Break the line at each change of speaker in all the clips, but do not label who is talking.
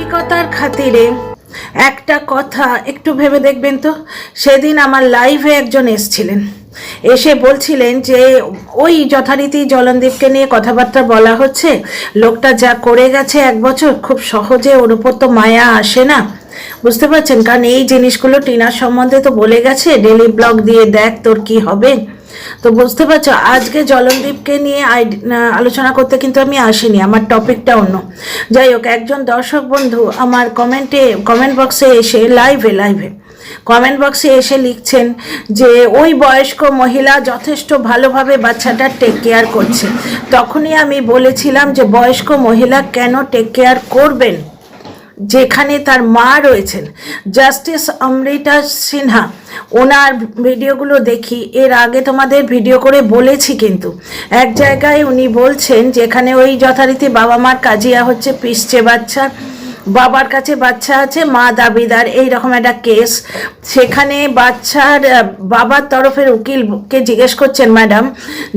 ধার্মিকতার খাতিরে একটা কথা একটু ভেবে দেখবেন তো। সেদিন আমার লাইভে একজন এসছিলেন, এসে বলছিলেন যে ওই যথারীতি জলনদীপকে নিয়ে কথাবার্তা বলা হচ্ছে, লোকটা যা করে গেছে 1 বছর, খুব সহজে ওর উপর তো মায়া আসে না, বুঝতে পারছেন? কারণ এই জিনিসগুলো টিনার সম্বন্ধে তো বলে গেছে, ডেলি ব্লগ দিয়ে দেখ তোর কি হবে। তো বুঝতে পারছো, আজকে জলনদীপকে নিয়ে আলোচনা করতে কিন্তু আমি আসিনি, আমার টপিকটা অন্য। যাই হোক, একজন দর্শক বন্ধু আমার কমেন্ট বক্সে এসে লাইভে কমেন্ট বক্সে এসে লিখছেন যে ওই বয়স্ক মহিলা যথেষ্ট ভালোভাবে বাচ্চাটার টেক কেয়ার করছে। তখনই আমি বলেছিলাম যে বয়স্ক মহিলা কেন টেক কেয়ার করবেন যেখানে তার মা রয়েছেন। জাস্টিস অমৃতা সিনহা, ওনার ভিডিওগুলো দেখি, এর আগে তোমাদের ভিডিও করে বলেছি, কিন্তু এক জায়গায় উনি বলছেন যেখানে ওই যথারীতি বাবা মার কাজিয়া হচ্ছে, পিসছে বাচ্চা, বাবার কাছে বাচ্চা আছে, মা দাবিদার, এইরকম একটা কেস। সেখানে বাচ্চার বাবার তরফের উকিলকে জিজ্ঞেস করছেন, ম্যাডাম,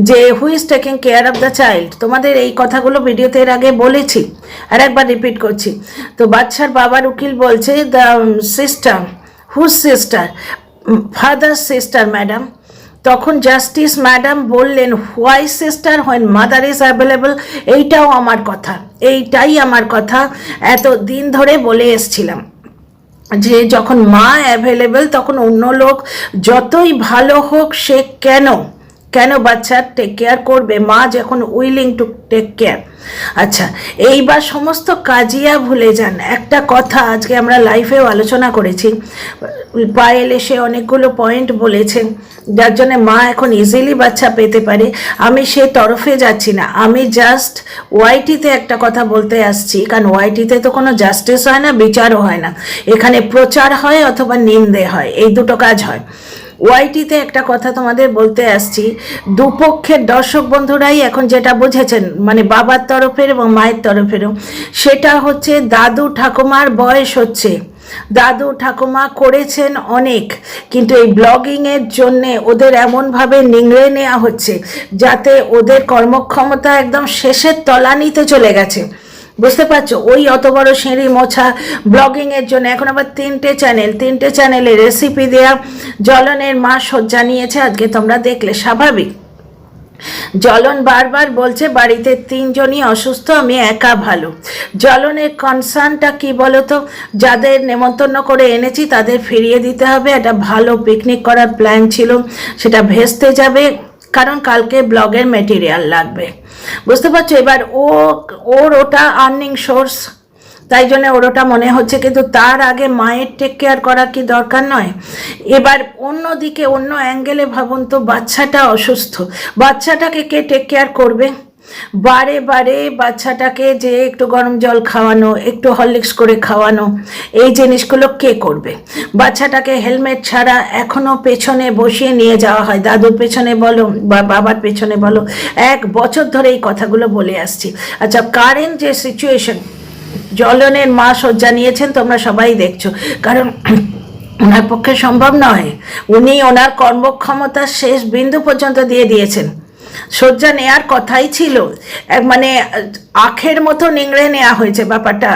যে who is taking care of the child. তোমাদের এই কথাগুলো ভিডিওতে এর আগে বলেছি, আর একবার রিপিট করছি। তো বাচ্চার বাবার উকিল বলছে, the sister, whose sister, father sister madam. তখন জাস্টিস ম্যাডাম বললেন, why sister when mother is available. এইটাই আমার কথা এত দিন ধরে বলে এসছিলাম, যে যখন মা অ্যাভেলেবল তখন অন্য লোক যতই ভালো হোক সে কেন বাচ্চার টেক কেয়ার করবে, মা যখন উইলিং টু টেক কেয়ার। আচ্ছা, এইবার সমস্ত কাজিয়া ভুলে যান। একটা কথা আজকে আমরা লাইভেও আলোচনা করেছি, পায়েল এসে অনেকগুলো পয়েন্ট বলেছেন যার জন্য মা এখন ইজিলি বাচ্চা পেতে পারে। আমি সে তরফে যাচ্ছি না, আমি জাস্ট ওয়াইটিতে একটা কথা বলতে আসছি, কারণ ওয়াইটিতে তো কোনো জাস্টিস হয় না, বিচারও হয় না, এখানে প্রচার হয় অথবা নিন্দে হয়, এই দুটো কাজ হয়। ওয়াইটিতে একটা কথা তোমাদের বলতে আসছি, দুপক্ষের দর্শক বন্ধুরাই এখন যেটা বুঝেছেন, মানে বাবার তরফের এবং মায়ের তরফেরও, সেটা হচ্ছে দাদু ঠাকুমার বয়স হচ্ছে, দাদু ঠাকুমা করেছেন অনেক, কিন্তু এই ব্লগিংয়ের জন্যে ওদের এমনভাবে নিংড়ে নেওয়া হচ্ছে যাতে ওদের কর্মক্ষমতা একদম শেষের তলানিতে চলে গেছে। বুঝতে পারছো? ওই অত বড় সিঁড়ি মোছা ব্লগিংয়ের জন্য এখন আবার তিনটে চ্যানেলে রেসিপি দেয়া। জলনের মা শয্যা নিয়েছে, আজকে তোমরা দেখলে, স্বাভাবিক। জলন বারবার বলছে বাড়িতে 3 জনই অসুস্থ, আমি একা ভালো। জলনের কনসার্নটা কি বলতো, যাদের নেমন্তন্ন করে এনেছি তাদের ফিরিয়ে দিতে হবে। একটা ভালো পিকনিক করার প্ল্যান ছিল, সেটা ভেস্তে যাবে, কারণ কালকে ব্লগের মেটেরিয়াল লাগবে। বুঝতে পারছো? এবার ওর ওটা আর্নিং সোর্স, তাই জন্য ওর ওটা মনে হচ্ছে, কিন্তু তার আগে মায়ের টেক কেয়ার করা কি দরকার নয়? এবার অন্যদিকে অন্য অ্যাঙ্গেলে ভাবুন তো, বাচ্চাটা অসুস্থ, বাচ্চাটাকে কে টেক কেয়ার করবে? বারে বাচ্চাটাকে যে একটু গরম জল খাওয়ানো, একটু হরলিক্স করে খাওয়ানো, এই জিনিসগুলো কে করবে? বাচ্চাটাকে হেলমেট ছাড়া এখনো পেছনে বসিয়ে নিয়ে যাওয়া হয়, দাদুর পেছনে বলো বা বাবার পেছনে বলো। 1 বছর ধরে এই কথাগুলো বলে আসছি। আচ্ছা, কারেন্ট যে সিচুয়েশন, জলনের মা শয্যা নিয়েছেন, তোমরা সবাই দেখছো, কারণ ওনার পক্ষে সম্ভব নয়, উনি ওনার কর্মক্ষমতার শেষ বিন্দু পর্যন্ত দিয়ে দিয়েছেন। শয্যা নেয়ার কথাই ছিল, মানে আখের মতো নিংড়ে নেওয়া হয়েছে ব্যাপারটা।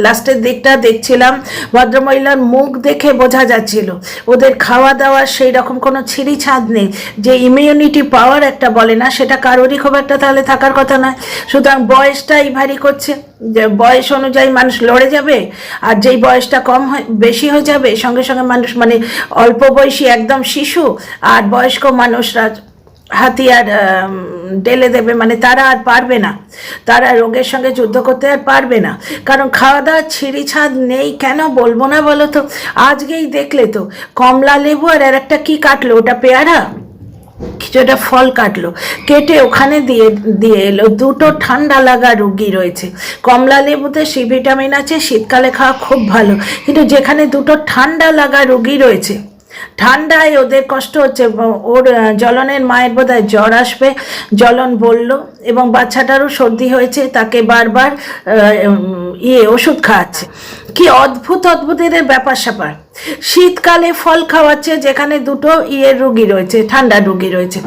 লাস্টের দিকটা দেখছিলাম, ভদ্রমহিলার মুখ দেখে বোঝা যাচ্ছিল ওদের খাওয়া দাওয়ার সেই রকম কোনো ছিঁড়ি ছাদ নেই। যে ইমিউনিটি পাওয়ার একটা বলে না, সেটা কারোরই খুব একটা তাহলে থাকার কথা নয়। সুতরাং বয়সটাই ভারী করছে, যে বয়স অনুযায়ী মানুষ লড়ে যাবে, আর যেই বয়সটা বেশি হয়ে যাবে সঙ্গে সঙ্গে মানুষ, মানে অল্প বয়সী একদম শিশু আর বয়স্ক মানুষরা হাতিয়ার ঢেলে দেবে, মানে তারা আর পারবে না, তারা রোগের সঙ্গে যুদ্ধ করতে আর পারবে না, কারণ খাওয়া দাওয়ার ছিঁড়ি ছাদ নেই। কেন বলবো না বলো তো? আজকেই দেখলে তো, কমলা লেবু আর একটা কি কাটলো, ওটা পেয়ারা কিছু একটা ফল কাটলো, কেটে ওখানে দিয়ে এলো। 2টো ঠান্ডা লাগা রুগী রয়েছে। কমলা লেবুতে সি ভিটামিন আছে, শীতকালে খাওয়া খুব ভালো, কিন্তু যেখানে 2টো ঠান্ডা লাগা রুগী রয়েছে ঠান্ডায় ওদের কষ্ট হচ্ছে, ওর জ্বলনের মায়ের বোধহয় জ্বর আসবে, জ্বলন বলল, এবং বাচ্চাটারও সর্দি হয়েছে, তাকে বারবার ওষুধ খাওয়াচ্ছে। কি অদ্ভুত অদ্ভুত এদের ব্যাপার স্যাপার। শীতকালে ফল খাওয়াচ্ছে যেখানে দুটো রুগী রয়েছে, ঠান্ডা রুগী রয়েছে।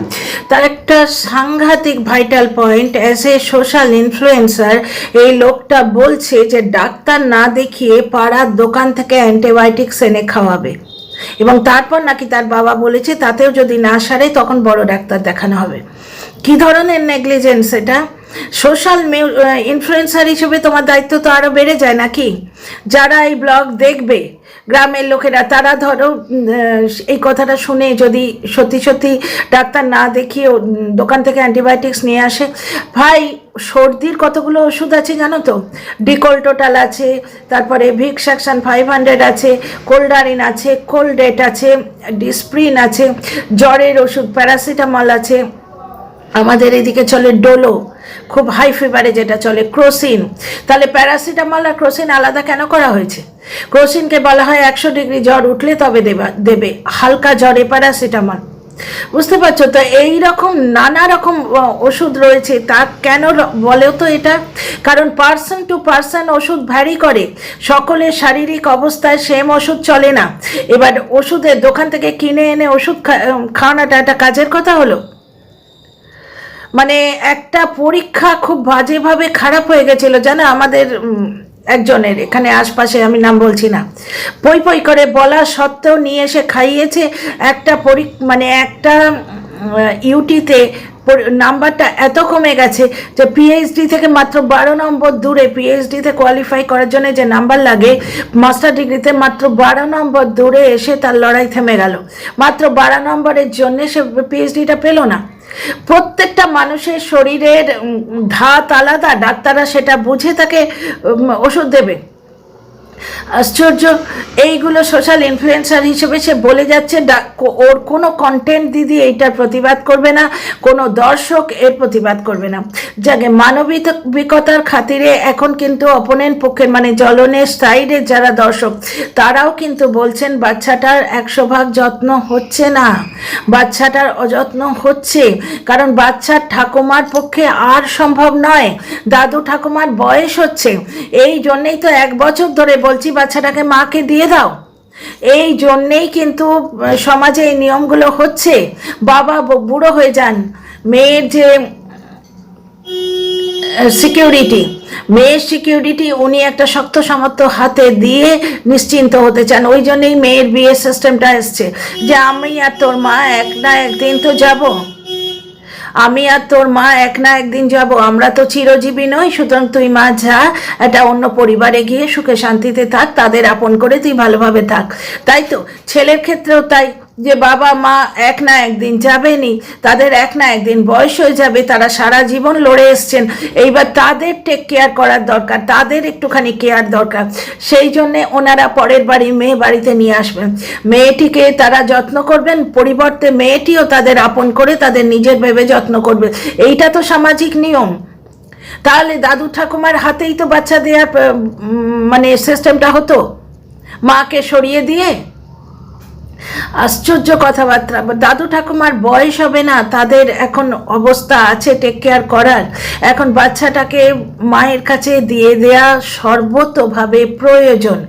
তার একটা সাংঘাতিক vital point, as a social influencer এই লোকটা বলছে যে ডাক্তার না দেখিয়ে পাড়ার দোকান থেকে অ্যান্টিবায়োটিক্স এনে খাওয়াবে, এবং তারপর নাকি তার বাবা বলেছে তাতেও যদি না সারে তখন বড় ডাক্তার দেখানো হবে। কি ধরনের নেগলিজেন্স এটা? সোশ্যাল ইনফ্লুয়েন্সার হিসেবে তোমার দায়িত্ব তো আরও বেড়ে যায় নাকি? যারা এই ব্লগ দেখবে গ্রামের লোকেরা, তারা ধরো এই কথাটা শুনে যদি সত্যি সত্যি ডাক্তার না দেখিয়ে দোকান থেকে অ্যান্টিবায়োটিক্স নিয়ে আসে, ভাই সর্দির কতগুলো ওষুধ আছে জানো তো? ডিকোল টোটাল আছে, তারপরে ভিক্স অ্যাকশন 500 আছে, কোল্ডারিন আছে, কোলডেট আছে, ডিসপ্রিন আছে, জ্বরের ওষুধ প্যারাসিটামল আছে, আমাদের এদিকে চলে ডোলো, খুব হাই ফিভারে যেটা চলে ক্রোসিন। তাহলে প্যারাসিটামল আর ক্রোসিন আলাদা কেন করা হয়েছে? ক্রোসিনকে বলা হয় 100 ডিগ্রি জ্বর উঠলে তবে দেবে, হালকা জ্বরে প্যারাসিটামল। বুঝতে পারছো তো? এইরকম নানা রকম ওষুধ রয়েছে। তা কেন বলেও তো এটা? কারণ পার্সন টু পার্সন ওষুধ ভ্যারি করে, সকলের শারীরিক অবস্থায় সেম ওষুধ চলে না। এবার ওষুধের দোকান থেকে কিনে এনে ওষুধ খাওয়ানোটা একটা কাজের কথা হলো? মানে একটা পরীক্ষা খুব বাজেভাবে খারাপ হয়ে গেছিল জানো আমাদের একজনের, এখানে আশপাশে, আমি নাম বলছি না, পই পই করে বলা সত্ত্বেও নিয়ে এসে খাইয়েছে। একটা মানে একটা ইউটিতে নাম্বারটা এত কমে গেছে যে পিএইচডি থেকে মাত্র 12 নম্বর দূরে, পিএইচডিতে কোয়ালিফাই করার জন্য যে নাম্বার লাগে মাস্টার ডিগ্রিতে মাত্র 12 নম্বর দূরে এসে তার লড়াই থেমে গেল। মাত্র 12 নম্বরের জন্যে সে পিএইচডিটা পেল না। প্রত্যেকটা মানুষের শরীরের ধাত আলাদা, ডাক্তাররা সেটা বুঝে তাকে ওষুধ দেবে। আশ্চর্য! এইগুলো সোশ্যাল ইনফ্লুয়েন্সার হিসেবে সে বলে যাচ্ছে, ওর কোনো কন্টেন্ট দিদি এইটার প্রতিবাদ করবে না, কোনো দর্শক এর প্রতিবাদ করবে না। যাকে মানবিকতার খাতিরে এখন কিন্তু অপোনেন্ট পক্ষের মানে জ্বলনের সাইডের যারা দর্শক তারাও কিন্তু বলছেন বাচ্চাটার 100 ভাগ যত্ন হচ্ছে না, বাচ্চাটার অযত্ন হচ্ছে। কারণ বাচ্চার ঠাকুমার পক্ষে আর সম্ভব নয়, দাদু ঠাকুমার বয়স হচ্ছে। এই জন্যেই তো 1 বছর ধরে বলছি বাচ্চাটাকে মাকে দিয়ে দাও। এই জন্যেই কিন্তু সমাজে এই নিয়মগুলো হচ্ছে। বাবা বুড়ো হয়ে যান, মেয়ের যে সিকিউরিটি, মেয়ের সিকিউরিটি উনি একটা শক্ত সামর্থ্য হাতে দিয়ে নিশ্চিন্ত হতে চান। ওই জন্যই মেয়ের বিয়ে সিস্টেমটা এসছে যে আমি আর তোর মা এক না একদিন তো যাব, আমি আর তোর মা এক না একদিন যাব, আমরা তো চিরজীবী নই, সুতরাং তুই মা যা, একটা অন্য পরিবারে গিয়ে সুখে শান্তিতে থাক, তাদের আপন করে তুই ভালোভাবে থাক। তাই তো ছেলের ক্ষেত্রেও তাই, যে বাবা মা এক না একদিন যাবেনি, তাদের এক না একদিন বয়স হয়ে যাবে, তারা সারা জীবন লড়ে এসছেন, এইবার তাদের টেক কেয়ার করার দরকার, তাদের একটুখানি কেয়ার দরকার। সেই জন্যে ওনারা পরের বাড়ি মেয়ে বাড়িতে নিয়ে আসবেন, মেয়েটিকে তারা যত্ন করবেন, পরিবর্তে মেয়েটিও তাদের আপন করে তাদের নিজের ভেবে যত্ন করবে। এইটা তো সামাজিক নিয়ম। তাহলে দাদু ঠাকুমার হাতেই তো বাচ্চা দেওয়ার মানে সিস্টেমটা হতো, মাকে সরিয়ে দিয়ে। আশ্চর্য কথাবার্তা। দাদু ঠাকুমার বয়স হবে না, তাদের এখন অবস্থা আছে টেক কেয়ার করার। এখন বাচ্চাটাকে মায়ের কাছে দিয়ে দেয়া সর্বতোভাবে প্রয়োজন,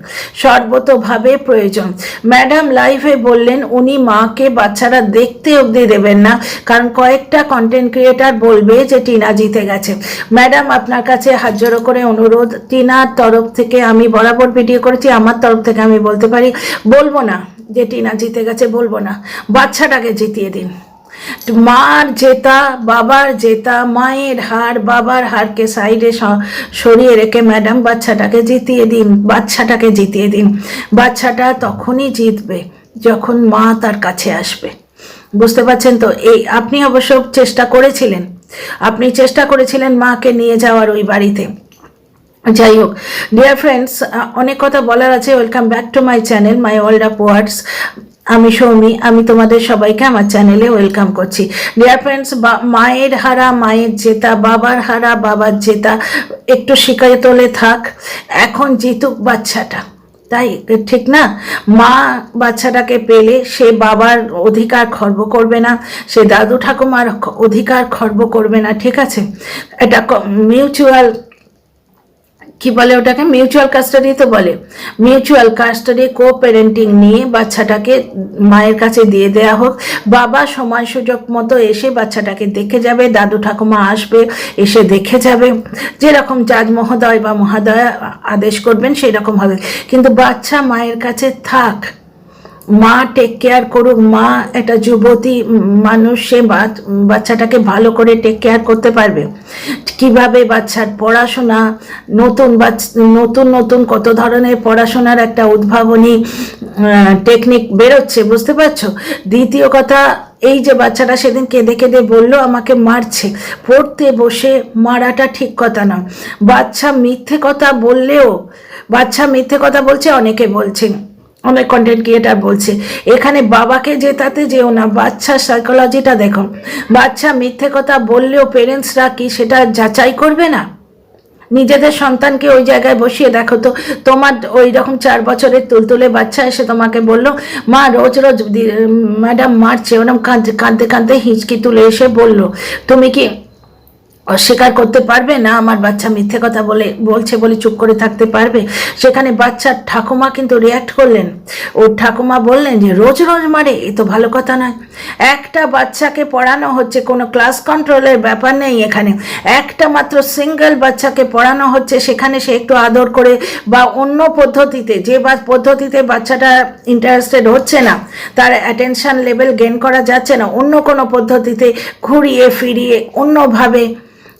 সর্বতোভাবে প্রয়োজন। ম্যাডাম লাইভে বললেন উনি মাকে বাচ্চারা দেখতে অবধি দেবেন না, কারণ কয়েকটা কন্টেন্ট ক্রিয়েটার বলবে যে টিনা জিতে গেছে। ম্যাডাম আপনার কাছে হাত জোড়ো করে অনুরোধ, টিনার তরফ থেকে আমি বরাবর ভিডিও করেছি, আমার তরফ থেকে আমি বলতে পারি, বলবো না যে টিনা জিতে গেছে, বলবো না, বাচ্চাটাকে জিতিয়ে দিন। মার জেতা, বাবার জেতা, মায়ের হার বাবার হারকে সাইডে সরিয়ে রেখে ম্যাডাম বাচ্চাটাকে জিতিয়ে দিন, বাচ্চাটাকে জিতিয়ে দিন। বাচ্চাটা তখনই জিতবে যখন মা তার কাছে আসবে। বুঝতে পারছেন তো? এই আপনি অবশ্য চেষ্টা করেছিলেন, আপনি চেষ্টা করেছিলেন মাকে নিয়ে যাওয়ার ওই বাড়িতে। যাই হোক ডিয়ার ফ্রেন্ডস, অনেক কথা বলার আছে। Welcome back to my channel my world of words. আমি সৌমি, আমি তোমাদের সবাইকে আমার চ্যানেলে ওয়েলকাম করছি। ডিয়ার ফ্রেন্ডস, মায়ের হারা মায়ের জেতা, বাবার হারা বাবার জেতা, একটু শিকারে তোলে থাক। এখন জিতুক বাচ্চাটা, তাই ঠিক না? মা বাচ্চাটাকে পেলে সে বাবার অধিকার খর্ব করবে না, সে দাদু ঠাকুমার অধিকার খর্ব করবে না, ঠিক আছে? এটা মিউচুয়াল, কি বলে ওটাকে, মিউচুয়াল কাস্টাডি তো বলে, মিউচুয়াল কাস্টাডি কো প্যারেন্টিং নিয়ে বাচ্চাটাকে মায়ের কাছে দিয়ে দেওয়া হোক। বাবা সময় সুযোগ মতো এসে বাচ্চাটাকে দেখে যাবে, দাদু ঠাকুমা আসবে, এসে দেখে যাবে, যেরকম জাজ মহোদয় বা মহাদয়া আদেশ করবেন সেই রকম হবে, কিন্তু বাচ্চা মায়ের কাছে থাক, মা টেক কেয়ার করুক। মা একটা যুবতী মানুষ, সে বাচ্চাটাকে ভালো করে টেক কেয়ার করতে পারবে। কিভাবে বাচ্চার পড়াশোনা, নতুন নতুন কত ধরনের পড়াশোনার একটা উদ্ভাবনী টেকনিক বেরোচ্ছে, বুঝতে পারছো? দ্বিতীয় কথা, এই যে বাচ্চাটা সেদিন কেঁদে কেঁদে বললো আমাকে মারছে, পড়তে বসে মারাটা ঠিক কথা নয়। বাচ্চা মিথ্যে কথা বললেও, বাচ্চা মিথ্যে কথা বলছে, অনেকে বলছেন, অনেক কন্টেন্ট ক্রিয়েটার বলছে, এখানে বাবাকে জেতাতে যেও না, বাচ্চার সাইকোলজিটা দেখো। বাচ্চা মিথ্যে কথা বললেও পেরেন্টসরা কি সেটা যাচাই করবে না? নিজেদের সন্তানকে ওই জায়গায় বসিয়ে দেখো তো, তোমার ওই রকম 4 বছরের তুলতুলে বাচ্চা এসে তোমাকে বললো মা রোজ রোজ ম্যাডাম মারছে, ওরকম কাঁদতে কাঁদতে হিঁচকি তুলে এসে বললো, তুমি কি অস্বীকার করতে পারবে না আমার বাচ্চা মিথ্যে কথা বলছে বলে চুপ করে থাকতে পারবে? সেখানে বাচ্চার ঠাকুমা কিন্তু রিয়াক্ট করলেন, ওর ঠাকুমা বললেন যে রোজ রোজ মারে, এ তো ভালো কথা নয়। একটা বাচ্চাকে পড়ানো হচ্ছে, কোনো ক্লাস কন্ট্রোলের ব্যাপার নেই এখানে, একটা মাত্র সিঙ্গেল বাচ্চাকে পড়ানো হচ্ছে, সেখানে সে একটু আদর করে বা অন্য পদ্ধতিতে, যে পদ্ধতিতে বাচ্চাটা ইন্টারেস্টেড হচ্ছে না, তার অ্যাটেনশন লেভেল গেইন করা যাচ্ছে না, অন্য কোনো পদ্ধতিতে ঘুরিয়ে ফিরিয়ে অন্যভাবে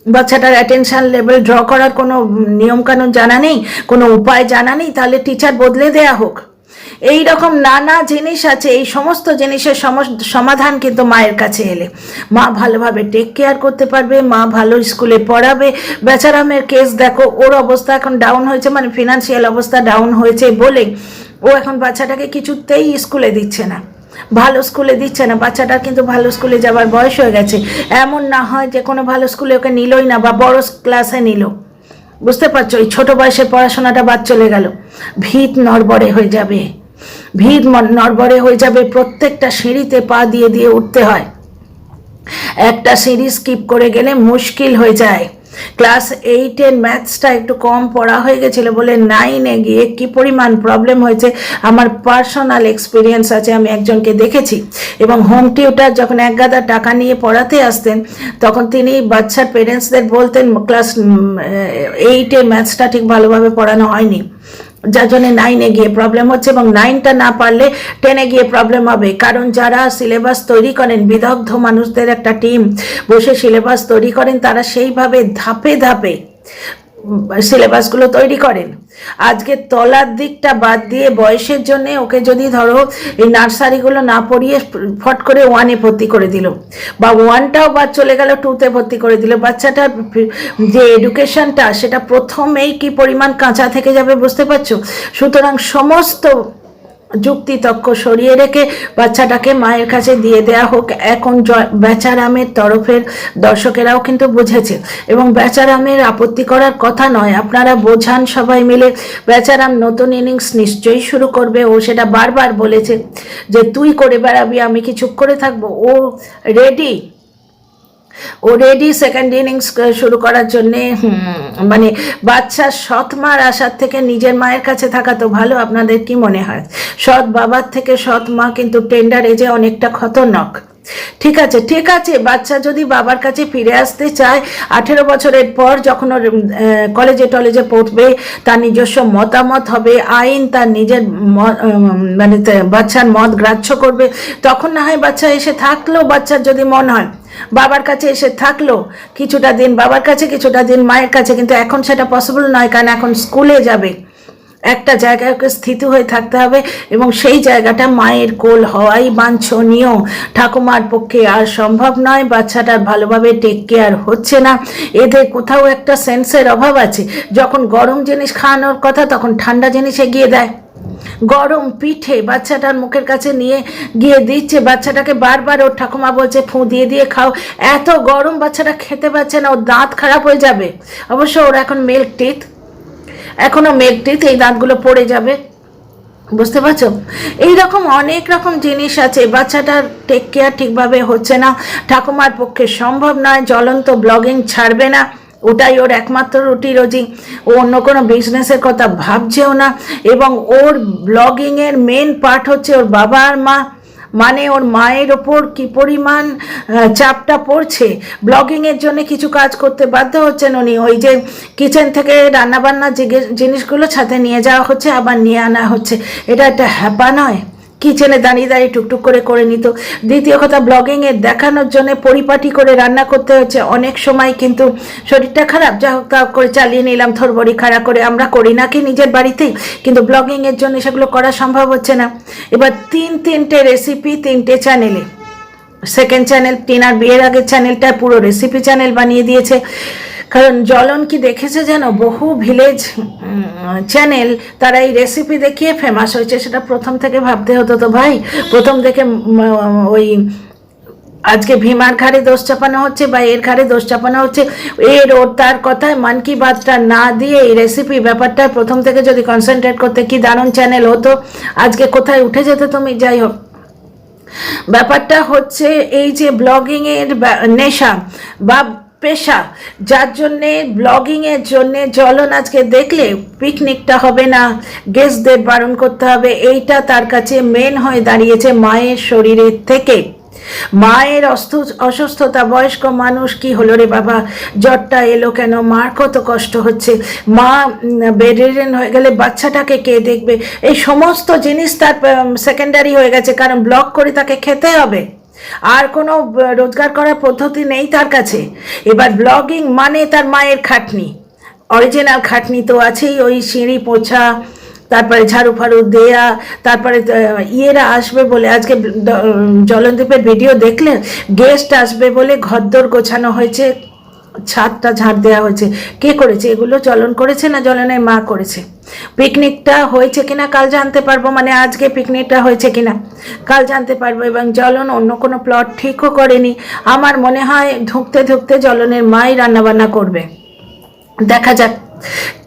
বাচ্চাটার অ্যাটেনশন লেভেল ড্র করার কোনো নিয়মকানুন জানা নেই, কোনো উপায় জানা নেই, তাহলে টিচার বদলে দেয়া হোক। এই রকম নানা জিনিস আছে, এই সমস্ত জিনিসের সমাধান কিন্তু মায়ের কাছে এলে মা ভালোভাবে টেক কেয়ার করতে পারবে, মা ভালো স্কুলে পড়াবে। বেচারামের কেস দেখো, ওর অবস্থা এখন ডাউন হয়েছে, মানে ফিনান্সিয়াল অবস্থা ডাউন হয়েছে বলে ও এখন বাচ্চাটাকে কিছুতেই স্কুলে দিচ্ছে না, ভালো স্কুলে দিচ্ছে না। বাচ্চাটার কিন্তু ভালো স্কুলে যাবার বয়স হয়ে গেছে, এমন না হয় যে কোনো ভালো স্কুলে ওকে নিলই না বা বড় ক্লাসে নিল, বুঝতে পারছো? এই ছোট বয়সে পড়াশোনাটা বাদ চলে গেল, ভিত নড়বড়ে হয়ে যাবে, ভিত নড়বড়ে হয়ে যাবে। প্রত্যেকটা সিঁড়িতে পা দিয়ে দিয়ে উঠতে হয়, একটা সিঁড়ি স্কিপ করে গেলে মুশকিল হয়ে যায়। ক্লাস 8-এর ম্যাথসটা একটু কম পড়া হয়ে গেছিল বলে 9-এ গিয়ে কি পরিমাণ প্রবলেম হয়েছে আমার পার্সোনাল এক্সপিরিয়েন্স আছে, আমি একজনকে দেখেছি। এবং হোম টিউটার যখন এক গাদা টাকা নিয়ে পড়াতে আসতেন, তখন তিনি বাচ্চার পেরেন্টসদের বলতেন ক্লাস 8-এ ম্যাথসটা ঠিক ভালোভাবে পড়ানো হয়নি, যার জন্য 9-এ গিয়ে প্রবলেম হচ্ছে, এবং 9টা না পারলে 10-এ গিয়ে প্রবলেম হবে। কারণ যারা সিলেবাস তৈরি করেন, বিদগ্ধ মানুষদের একটা টিম বসে সিলেবাস তৈরি করেন, তারা সেইভাবে ধাপে ধাপে সিলেবাসগুলো তৈরি করেন। আজকে তলার দিকটা বাদ দিয়ে বয়সের জন্য ওকে যদি ধরো এই নার্সারিগুলো না পড়িয়ে ফট করে 1-এ ভর্তি করে দিল, বা 1টাও বাদ চলে গেল, 2-তে ভর্তি করে দিল, বাচ্চাটার যে এডুকেশনটা সেটা প্রথমেই কি পরিমাণ কাঁচা থেকে যাবে, বুঝতে পারছো? সুতরাং সমস্ত যুক্তিতক্ক সরিয়ে রেখে বাচ্চাটাকে মায়ের কাছে দিয়ে দেয়া হোক। এখন বেচারামের তরফের দর্শকেরাও কিন্তু বুঝেছে, এবং বেচারামের আপত্তি করার কথা নয়, আপনারা বোঝান সবাই মিলে। বেচারাম নতুন ইনিংস নিশ্চয়ই শুরু করবে, ও সেটা বারবার বলেছে যে তুই করে বেড়াবি, আমি কি চুপ করে থাকবো? ও রেডি সেকেন্ড ইনিংস শুরু করার জন্যে। মানে বাচ্চার সৎ মার আসার থেকে নিজের মায়ের কাছে থাকা তো ভালো। আপনাদের কি মনে হয়? সৎ বাবার থেকে সৎ মা কিন্তু টেন্ডার এজে অনেকটা খতরনাক। ঠিক আছে, ঠিক আছে, বাচ্চা যদি বাবার কাছে ফিরে আসতে চায় 18 বছরের পর, যখন ওর কলেজে টলেজে পড়বে, তার নিজস্ব মতামত হবে, আইন তার নিজের মানে বাচ্চার মত গ্রাহ্য করবে, তখন না হয় বাচ্চা এসে থাকলো। বাচ্চার যদি মন হয় বাবার কাছে এসে থাকলো কিছুটা দিন বাবার কাছে, কিছুটা দিন মায়ের কাছে, কিন্তু এখন সেটা পসিবল নয়, কারণ এখন স্কুলে যাবে। একটা জায়গায় ওকে স্থিত হয়ে থাকতে হবে, এবং সেই জায়গাটা মায়ের কোল হওয়াই বাঞ্ছনীয়। ঠাকুমার পক্ষে আর সম্ভব নয়, বাচ্চাটার ভালোভাবে টেক কেয়ার হচ্ছে না, এদের কোথাও একটা সেন্সের অভাব আছে। যখন গরম জিনিস খাওয়ানোর কথা, তখন ঠান্ডা জিনিস এগিয়ে দেয়। গরম পিঠে বাচ্চাটার মুখের কাছে নিয়ে গিয়ে দিচ্ছে, বাচ্চাটাকে বারবার ওর ঠাকুমা বলছে ফু দিয়ে দিয়ে খাও, এত গরম বাচ্চাটা খেতে পারছে না, ওর দাঁত খারাপ হয়ে যাবে। অবশ্য ওর এখন মিল্ক টিথ, এখনো মিল্ক টিথ, এই দাঁতগুলো পড়ে যাবে, বুঝতে পারছো? এইরকম অনেক রকম জিনিস আছে। বাচ্চাটার টেক কেয়ার ঠিকভাবে হচ্ছে না, ঠাকুমার পক্ষে সম্ভব নয়, জ্বলন্ত ব্লগিং ছাড়বে না, ওটাই ওর একমাত্র রুটি রোজি, ও অন্য কোনো বিজনেসের কথা ভাবছেও না। এবং ওর ব্লগিংয়ের মেন পার্ট হচ্ছে ওর বাবা আর মা, মানে ওর মায়ের ওপর কি পরিমাণ চাপটা পড়ছে। ব্লগিংয়ের জন্য কিছু কাজ করতে বাধ্য হচ্ছেন উনি। ওই যে কিচেন থেকে রান্নাবান্নার জিনিসগুলো ছাদে নিয়ে যাওয়া হচ্ছে, আবার নিয়ে আনা হচ্ছে, এটা একটা হ্যাপা নয়? কিচেনে দাঁড়িয়ে দাঁড়িয়ে টুকটুক করে নিত। দ্বিতীয় কথা, ব্লগিংয়ে দেখানোর জন্য পরিপাটি করে রান্না করতে হচ্ছে। অনেক সময় কিন্তু শরীরটা খারাপ, যা হোক তা করে চালিয়ে নিলাম থরবড়ি খাড়া করে, আমরা করি নাকি নিজের বাড়িতেই, কিন্তু ব্লগিংয়ের জন্য সেগুলো করা সম্ভব হচ্ছে না। এবার তিনটে রেসিপি 3টে চ্যানেলে, সেকেন্ড চ্যানেল, টিনার বিয়ের আগের চ্যানেলটা পুরো রেসিপি চ্যানেল বানিয়ে দিয়েছে। কারণ জ্বলন কি দেখেছে যেন, বহু ভিলেজ চ্যানেল তারা এই রেসিপি দেখিয়ে ফেমাস হয়েছে। সেটা প্রথম থেকে ভাবতে হতো তো ভাই, প্রথম থেকে ওই আজকে ভীমার ঘাড়ে দোষ চাপানো হচ্ছে বা এর ঘাড়ে দোষ চাপানো হচ্ছে, এর ওর তার কথায় মান কি বাতটা না দিয়ে এই রেসিপি ব্যাপারটা প্রথম থেকে যদি কনসেন্ট্রেট করতে, কি দারুণ চ্যানেল হতো, আজকে কোথায় উঠে যেতে তুমি। যাই হোক, ব্যাপারটা হচ্ছে এই যে ব্লগিংয়ের নেশা বা পেশা, যার জন্যে ব্লগিংয়ের জন্যে জ্বলন আজকে দেখলে পিকনিকটা হবে না, গেস্টদের বারণ করতে হবে, এইটা তার কাছে মেন হয়ে দাঁড়িয়েছে মায়ের শরীরের থেকে। মায়ের অসুস্থতা, বয়স্ক মানুষ, কি হলো রে বাবা, জ্বরটা এলো কেন, মার কত কষ্ট হচ্ছে, মা বেডরিডেন হয়ে গেলে বাচ্চাটাকে কে দেখবে, এই সমস্ত জিনিস তার সেকেন্ডারি হয়ে গেছে। কারণ ব্লগ করে তাকে খেতে হবে, আর কোনো রোজগার করার পদ্ধতি নেই তার কাছে। এবার ব্লগিং মানে তার মায়ের খাটনি, অরিজিনাল খাটনি তো আছেই, ওই সিঁড়ি পোছা, তারপরে ঝাড়ু ফাড়ু দেয়া, তারপরে ইয়েরা আসবে বলে, আজকে জ্বলনদীপের ভিডিও দেখলে গেস্ট আসবে বলে ঘরদোর গোছানো হয়েছে, ছাদটা ঝাড় দেওয়া হয়েছে। কে করেছে এগুলো? জ্বলন করেছে না জ্বলনের মা করেছে? পিকনিকটা হয়েছে কিনা কাল জানতে পারবো, মানে আজকে পিকনিকটা হয়েছে কিনা কাল জানতে পারবো। এবং জ্বলন অন্য কোনো প্লট ঠিকও করেনি। আমার মনে হয় ধুঁকতে জ্বলনের মাই রান্নাবান্না করবে, দেখা যাক।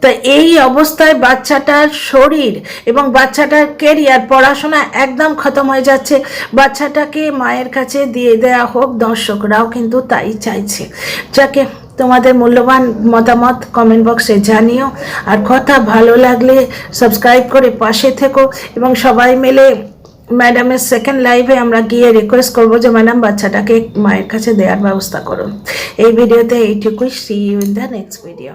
তা এই অবস্থায় বাচ্চাটার শরীর এবং বাচ্চাটার কেরিয়ার, পড়াশোনা একদম খতম হয়ে যাচ্ছে। বাচ্চাটাকে মায়ের কাছে দিয়ে দেয়া হোক, দর্শকরাও কিন্তু তাই চাইছে। যাকে, তোমাদের মূল্যবান মতামত কমেন্ট বক্সে জানিও, আর কথা ভালো লাগলে সাবস্ক্রাইব করে পাশে থেকো। এবং সবাই মিলে ম্যাডামের সেকেন্ড লাইভে আমরা গিয়ে রিকোয়েস্ট করবো যে ম্যাডাম বাচ্চাটাকে মায়ের কাছে দেওয়ার ব্যবস্থা করুন। এই ভিডিওতে এইটুকুই। See you in the next video.